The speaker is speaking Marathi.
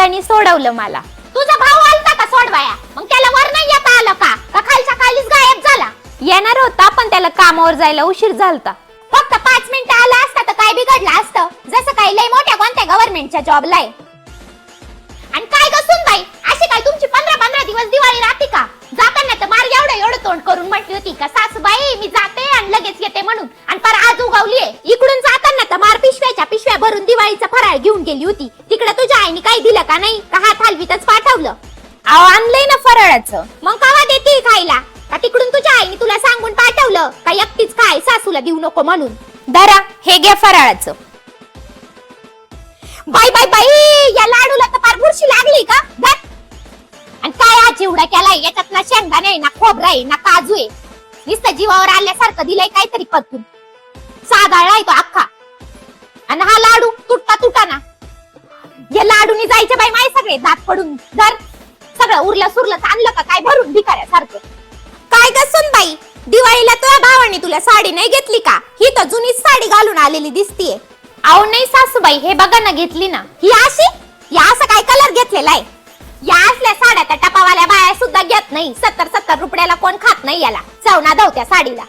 दादानी सोडवलं मला. तुझा भाऊ आलता का सोडवाया? मग त्याला वर नाही येता आलं का? का खालच्या खालीच गायब झाला? येणार होता पण त्याला कामावर जायला उशीर झालता. फक्त 5 मिनिटं आला असता तर काय बिघडलं असतं? जसं काही लय मोठ्या कोणत्या गव्हर्नमेंटच्या जॉबला आहे. आणि काय गसून बाई, अशी काय तुमची 15-15 दिवस दिवाळी राहते का? जाताना तर मार एवढं तोंड करून म्हटली होती का सासूबाई मी जाते आणि लगेच येते म्हणून, आणि पर आज उगवलीये. इकडून जाताना तर मार पिशव्या भरून दिवाळीचा फराळ घेऊन गेली होती. तिकडे तुझ्या आईने काही दिलं का नाही? का हात हलवीतच पाठवलं? अहो आणलंय ना फराळाचं. मग कवा देते खायला? का तिकडून तुझ्या आईने तुला सांगून पाठवलं का एकटीच काय सासूला देऊ नको म्हणून? दरा हे घ्या फराळाचं. बाई बाई बाई, या लाडूला तर फार बुरशी लागली का? आणि काय हा चिवडा केलाय? याच्यात ना शेंगदाणे आहे, ना खोबरं आहे, ना काजू आहे. नुसतं जीवावर आल्यासारखं दिलंय काहीतरी पतून. साधाळलाय तो अख्खा. आणि हा लाडू तुटता ना. या लाडूनी जायचे बाई माय सगळे दात पडून. जर सगळं उरलं सुरलं आणलं का काय भरून भिकाऱ्यासारखं? काय गसून बाई, दिवाळीला तुझ्या भावाने तुला साडी नाही घेतली का? ही तर जुनीच साडी घालून आलेली दिसतीये. अहो नाही सासूबाई, हे बघा ना घेतली ना. ही अशी? या असं काय कलर घेतलेला आहे? या असल्या साड्या त्या टपावाल्या बाया सुद्धा घेत नाही. 70-70 रुपयाला कोण खात नाही याला. चवना धावत्या साडीला.